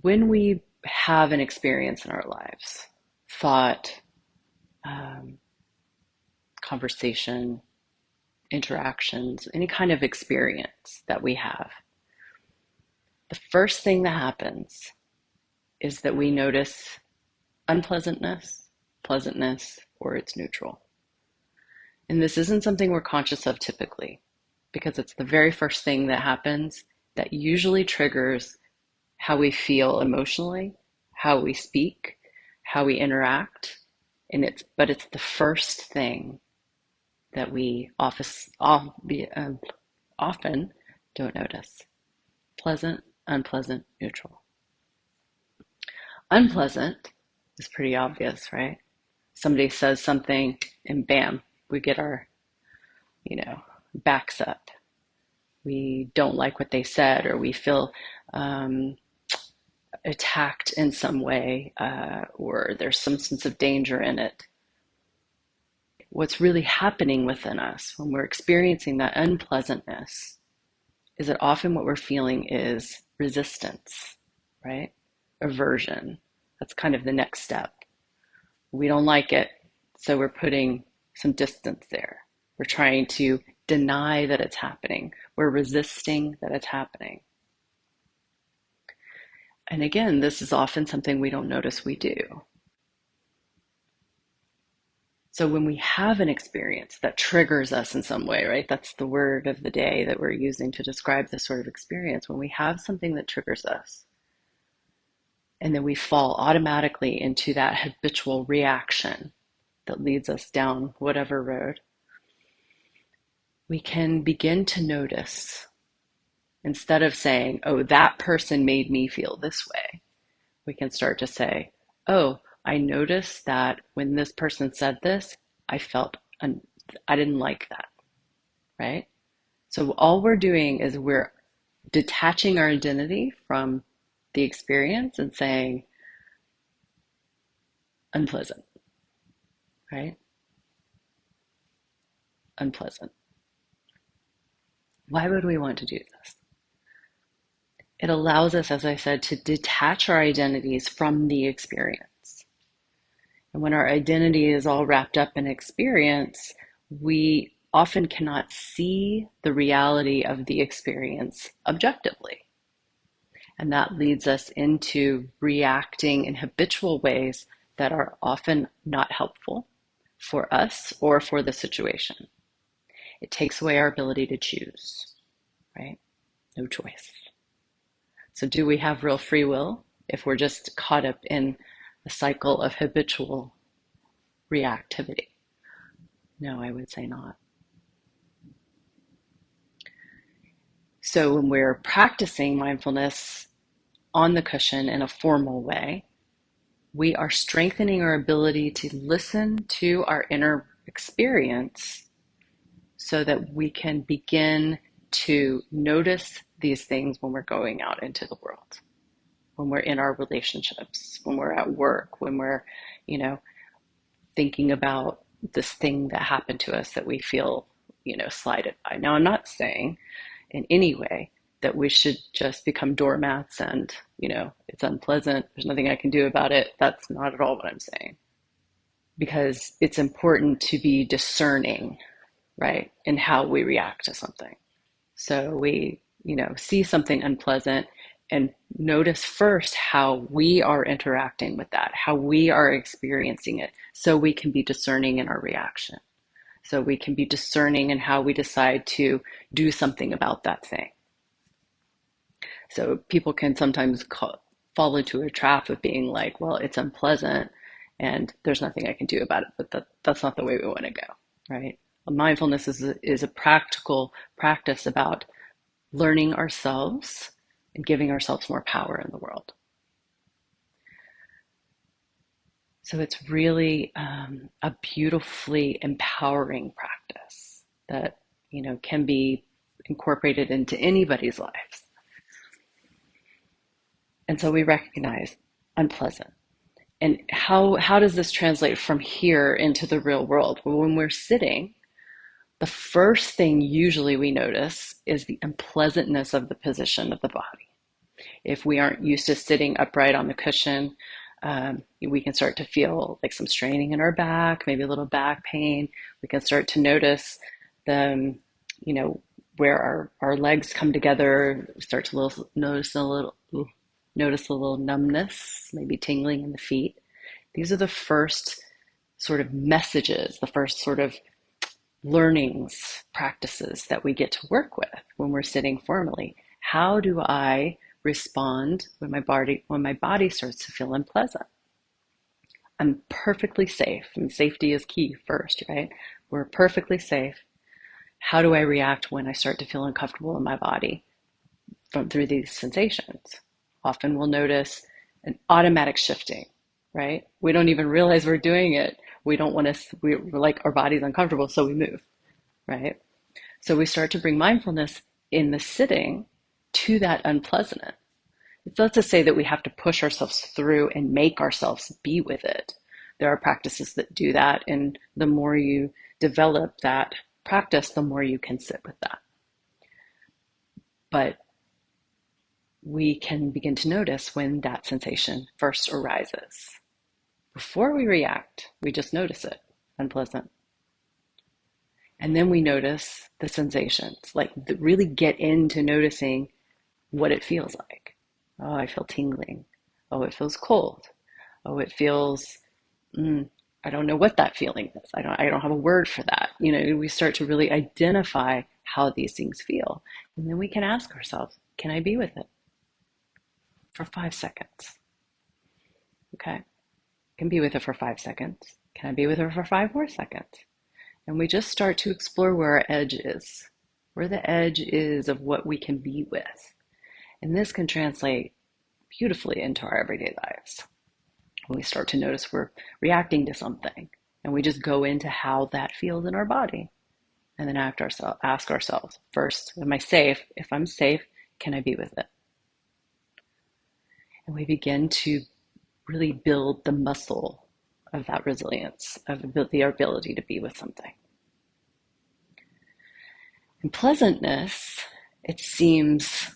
when we have an experience in our lives, thought, conversation, interactions, any kind of experience that we have, the first thing that happens is that we notice unpleasantness, pleasantness, or it's neutral. And this isn't something we're conscious of typically, because it's the very first thing that happens that usually triggers how we feel emotionally, how we speak, how we interact. But it's the first thing that we often don't notice. Pleasant, unpleasant, neutral. Unpleasant is pretty obvious, right? Somebody says something and bam, we get our, backs up. We don't like what they said, or we feel attacked in some way, or there's some sense of danger in it. What's really happening within us when we're experiencing that unpleasantness is that often what we're feeling is resistance, right? Aversion. That's kind of the next step. We don't like it, so we're putting some distance there. We're trying to deny that it's happening. We're resisting that it's happening. And again, this is often something we don't notice we do. So when we have an experience that triggers us in some way, right? That's the word of the day that we're using to describe this sort of experience. When we have something that triggers us, and then we fall automatically into that habitual reaction that leads us down whatever road, we can begin to notice, instead of saying, oh, that person made me feel this way, we can start to say, oh, I noticed that when this person said this, I didn't like that, right? So all we're doing is we're detaching our identity from the experience and saying, unpleasant, right? Unpleasant. Why would we want to do this? It allows us, as I said, to detach our identities from the experience. And when our identity is all wrapped up in experience, we often cannot see the reality of the experience objectively. And that leads us into reacting in habitual ways that are often not helpful for us or for the situation. It takes away our ability to choose, right? No choice. So do we have real free will if we're just caught up in a cycle of habitual reactivity? No, I would say not. So when we're practicing mindfulness on the cushion in a formal way, we are strengthening our ability to listen to our inner experience so that we can begin to notice these things when we're going out into the world, when we're in our relationships, when we're at work, when we're, thinking about this thing that happened to us that we feel, slighted by. Now, I'm not saying in any way that we should just become doormats and, it's unpleasant, there's nothing I can do about it. That's not at all what I'm saying. Because it's important to be discerning, right, in how we react to something. So we, see something unpleasant and notice first how we are interacting with that, how we are experiencing it, so we can be discerning in our reaction. So we can be discerning in how we decide to do something about that thing. So people can sometimes fall into a trap of being like, well, it's unpleasant and there's nothing I can do about it, but that's not the way we want to go, right? Mindfulness is a practical practice about learning ourselves and giving ourselves more power in the world. So it's really a beautifully empowering practice that, can be incorporated into anybody's lives. And so we recognize unpleasant. And how does this translate from here into the real world? Well, when we're sitting, the first thing usually we notice is the unpleasantness of the position of the body. If we aren't used to sitting upright on the cushion, we can start to feel like some straining in our back, maybe a little back pain. We can start to notice the, you know, where our legs come together, start to notice a little numbness, maybe tingling in the feet. These are the first sort of messages, the first sort of learnings, practices that we get to work with when we're sitting formally. How do I respond when my body starts to feel unpleasant? I'm perfectly safe, and safety is key first, right? We're perfectly safe. How do I react when I start to feel uncomfortable in my body through these sensations? Often we'll notice an automatic shifting, right? We don't even realize we're doing it. We don't want to, we're like, our body's uncomfortable, so we move, right? So we start to bring mindfulness in the sitting to that unpleasantness. It's not to say that we have to push ourselves through and make ourselves be with it. There are practices that do that, and the more you develop that practice, the more you can sit with that. But we can begin to notice when that sensation first arises. Before we react, we just notice it, unpleasant. And then we notice the sensations, like really get into noticing what it feels like. Oh, I feel tingling. Oh, it feels cold. Oh, it feels, I don't know what that feeling is. I don't have a word for that. You know, we start to really identify how these things feel. And then we can ask ourselves, can I be with it for 5 seconds? Okay. I can be with it for 5 seconds. Can I be with it for 5 more seconds? And we just start to explore where our edge is, where the edge is of what we can be with. And this can translate beautifully into our everyday lives. When we start to notice we're reacting to something, and we just go into how that feels in our body. And then ask ourselves, first, am I safe? If I'm safe, can I be with it? And we begin to really build the muscle of that resilience, of the ability to be with something. And pleasantness, it seems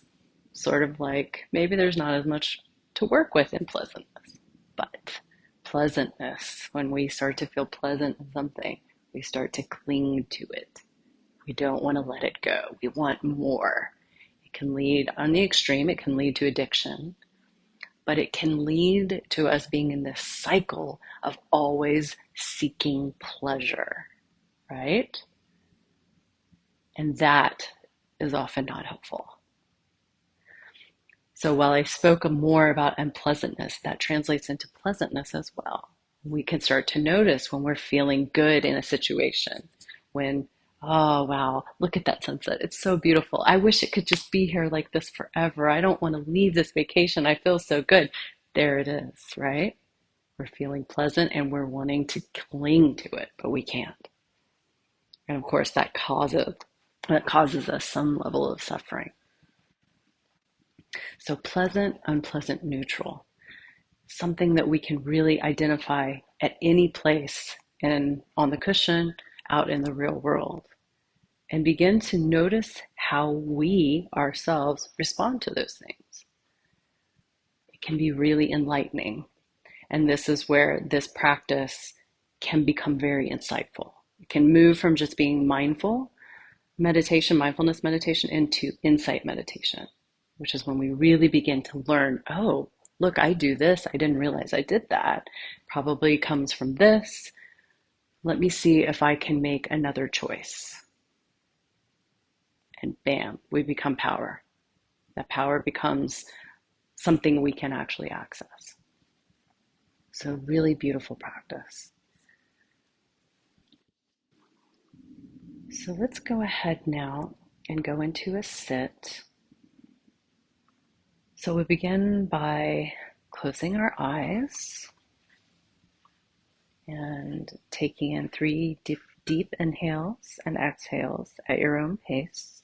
sort of like maybe there's not as much to work with in pleasantness. But pleasantness, when we start to feel pleasant in something, we start to cling to it. We don't want to let it go. We want more. It can lead, on the extreme, it can lead to addiction, but it can lead to us being in this cycle of always seeking pleasure, right? And that is often not helpful. So while I spoke more about unpleasantness, that translates into pleasantness as well. We can start to notice when we're feeling good in a situation, when, oh, wow, look at that sunset. It's so beautiful. I wish it could just be here like this forever. I don't want to leave this vacation. I feel so good. There it is, right? We're feeling pleasant and we're wanting to cling to it, but we can't. And of course, that causes us some level of suffering. So pleasant, unpleasant, neutral. Something that we can really identify at any place and on the cushion, out in the real world, and begin to notice how we ourselves respond to those things. It can be really enlightening. And this is where this practice can become very insightful. It can move from just being mindfulness meditation, into insight meditation, which is when we really begin to learn, oh, look, I do this. I didn't realize I did that. Probably comes from this. Let me see if I can make another choice. And bam, we become power. That power becomes something we can actually access. So really beautiful practice. So let's go ahead now and go into a sit. So we begin by closing our eyes and taking in 3 deep inhales and exhales at your own pace.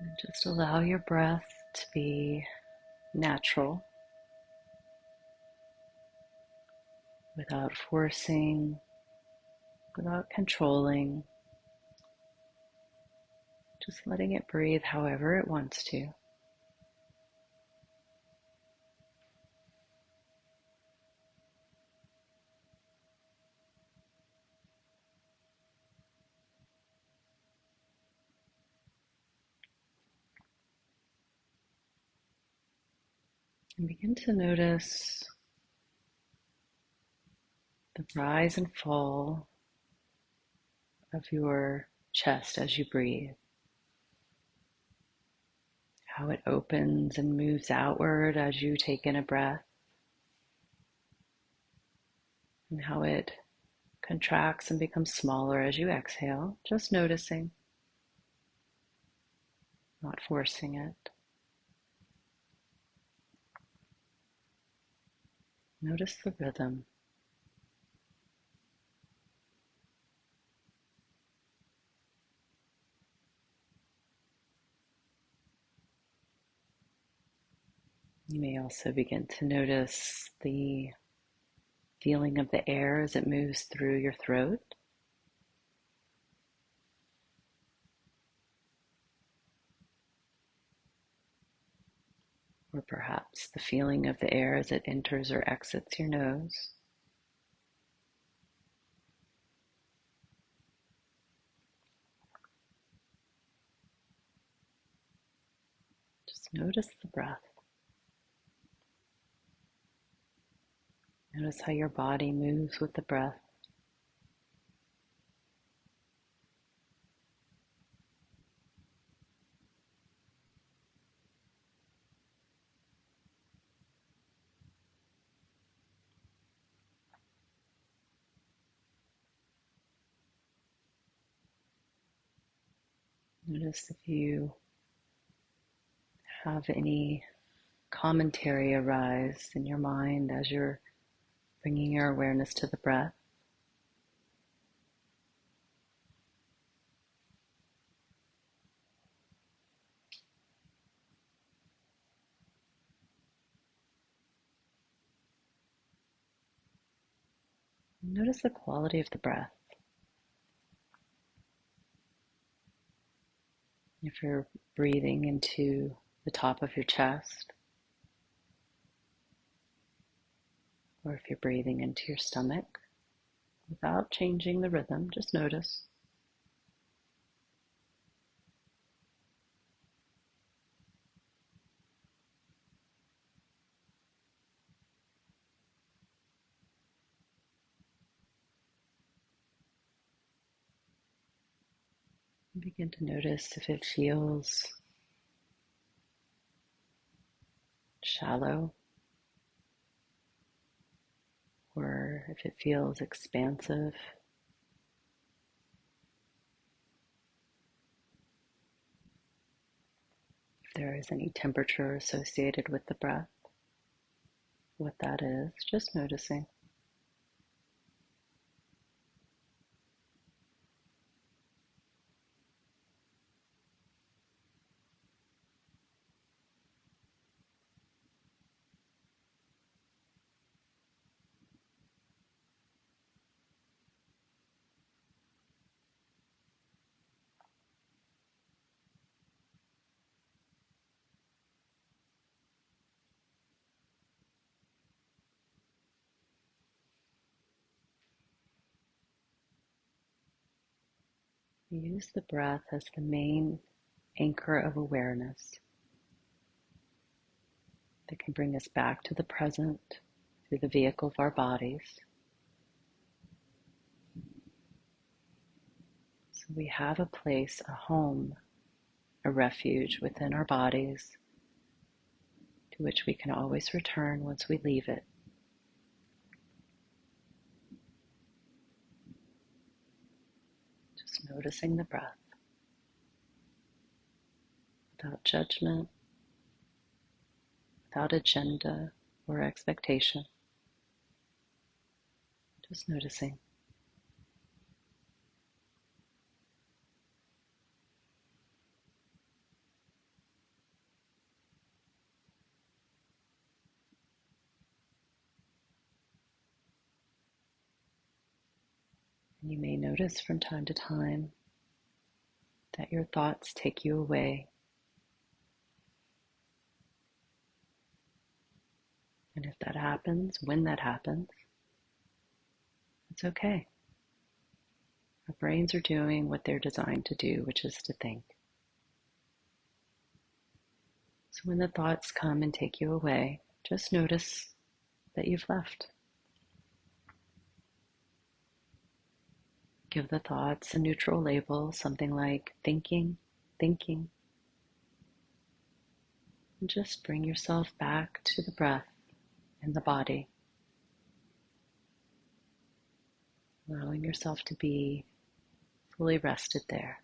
And just allow your breath to be natural. without forcing, without controlling, just letting it breathe however it wants to. And begin to notice the rise and fall of your chest as you breathe. How it opens and moves outward as you take in a breath, and how it contracts and becomes smaller as you exhale, just noticing, not forcing it. Notice the rhythm. You may also begin to notice the feeling of the air as it moves through your throat. Or perhaps the feeling of the air as it enters or exits your nose. Just notice the breath. Notice how your body moves with the breath. Notice if you have any commentary arise in your mind as you're bringing your awareness to the breath. Notice the quality of the breath. If you're breathing into the top of your chest, or if you're breathing into your stomach, without changing the rhythm, just notice. And begin to notice if it feels shallow, or if it feels expansive. If there is any temperature associated with the breath, what that is, just noticing. Use the breath as the main anchor of awareness that can bring us back to the present through the vehicle of our bodies. So we have a place, a home, a refuge within our bodies to which we can always return once we leave it. Just noticing the breath without judgment, without agenda or expectation. Just noticing. And you may notice from time to time that your thoughts take you away. And if that happens, when that happens, it's okay. Our brains are doing what they're designed to do, which is to think. So when the thoughts come and take you away, just notice that you've left. Give the thoughts a neutral label, something like thinking, thinking. And just bring yourself back to the breath and the body, allowing yourself to be fully rested there.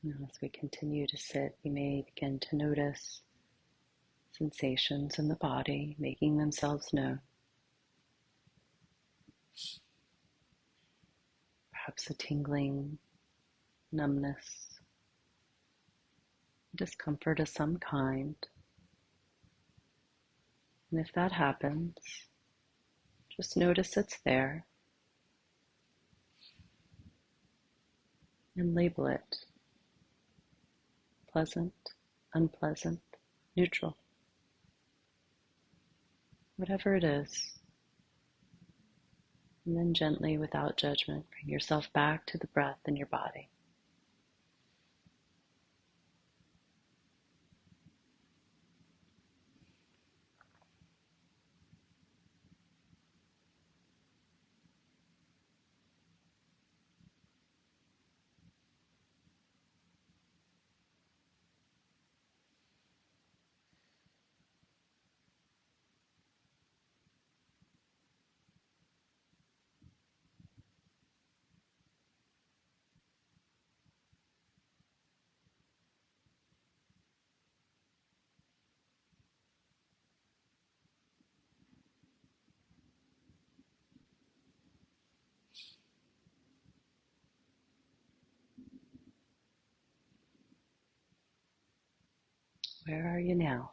Now, as we continue to sit, we may begin to notice sensations in the body making themselves known. Perhaps a tingling, numbness, discomfort of some kind. And if that happens, just notice it's there and label it pleasant, unpleasant, neutral, whatever it is. And then gently, without judgment, bring yourself back to the breath in your body. Where are you now?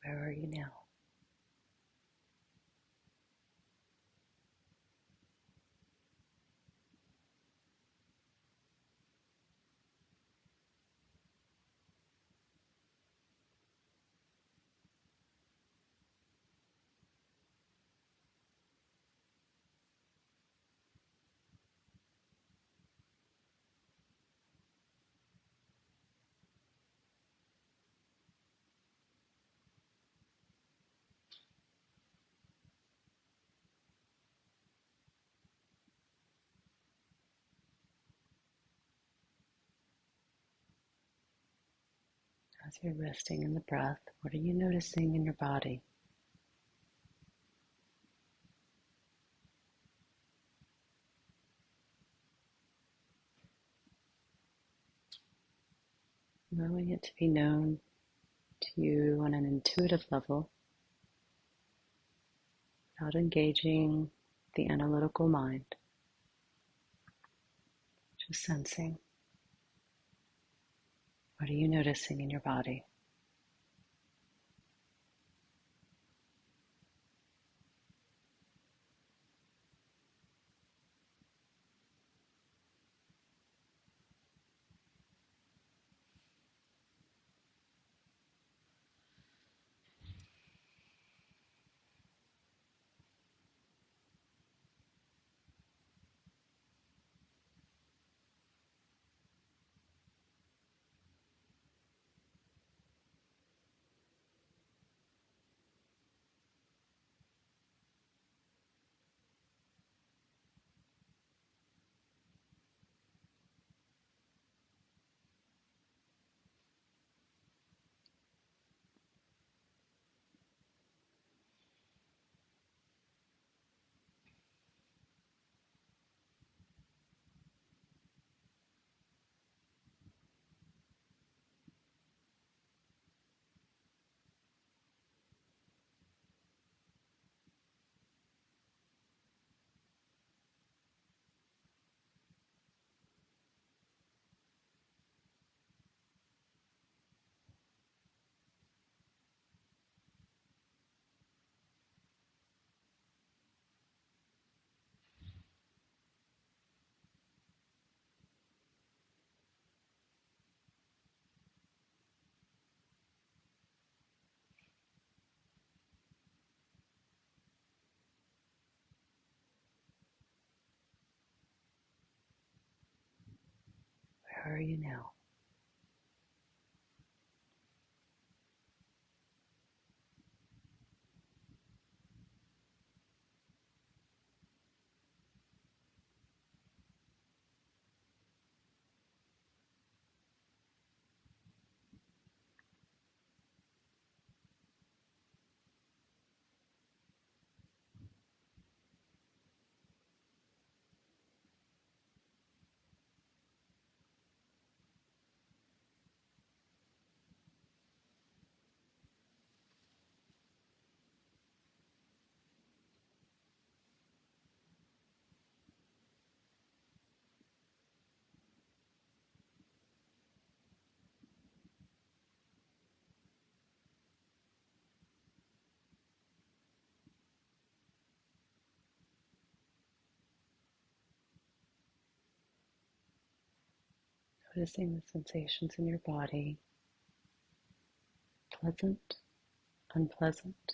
Where are you now? As you're resting in the breath, what are you noticing in your body? Allowing it to be known to you on an intuitive level without engaging the analytical mind, just sensing. What are you noticing in your body? Where are you now? Noticing the sensations in your body, pleasant, unpleasant,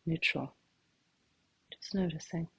neutral. Just noticing.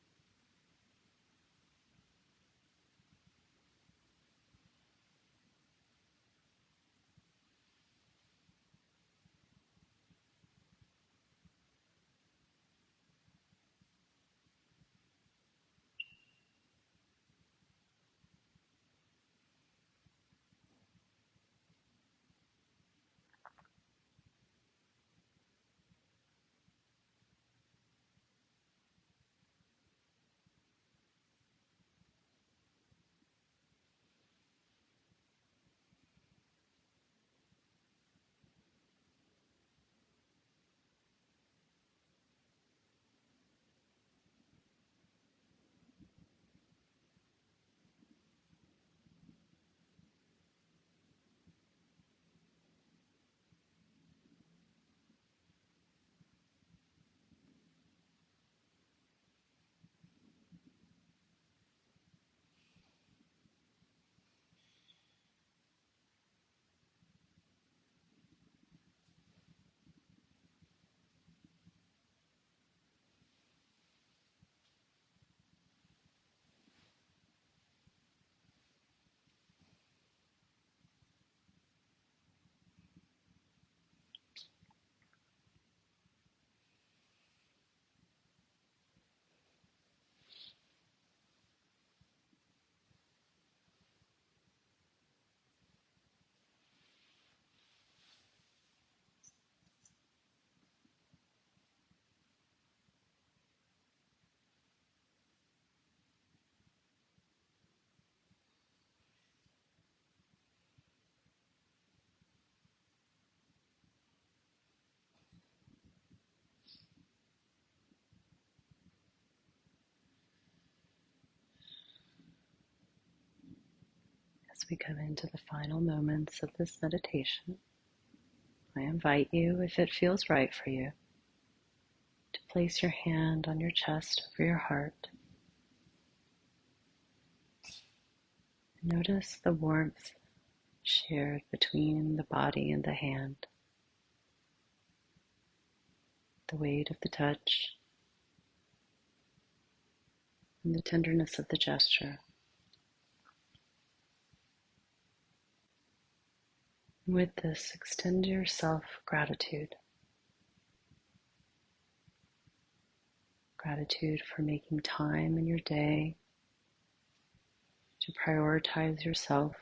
we come into the final moments of this meditation, I invite you, if it feels right for you, to place your hand on your chest over your heart. Notice the warmth shared between the body and the hand, the weight of the touch, and the tenderness of the gesture. With this, extend yourself gratitude. Gratitude for making time in your day to prioritize yourself.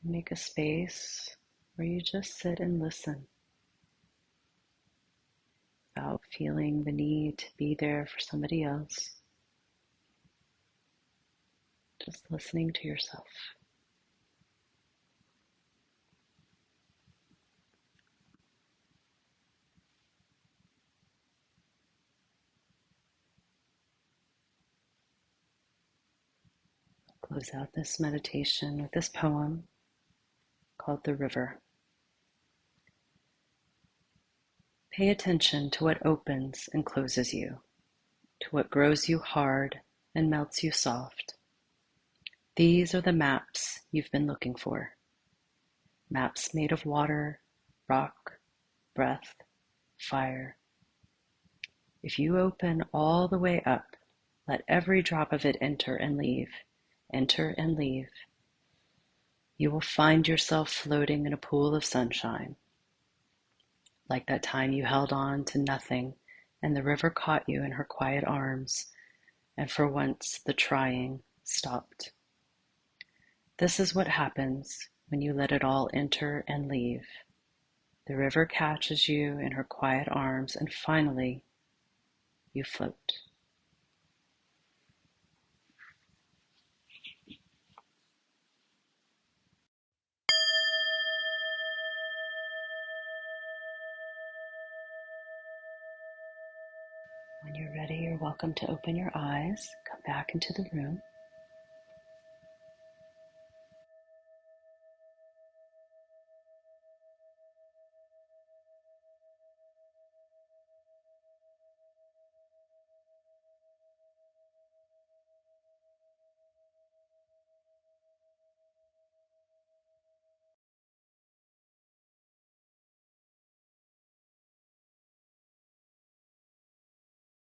Make a space where you just sit and listen without feeling the need to be there for somebody else. Just listening to yourself. Close out this meditation with this poem called The River. Pay attention to what opens and closes you, to what grows you hard and melts you soft. These are the maps you've been looking for. Maps made of water, rock, breath, fire. If you open all the way up, let every drop of it enter and leave, enter and leave. You will find yourself floating in a pool of sunshine, like that time you held on to nothing and the river caught you in her quiet arms, and for once the trying stopped. This is what happens when you let it all enter and leave. The river catches you in her quiet arms, and finally, you float. When you're ready, you're welcome to open your eyes, come back into the room.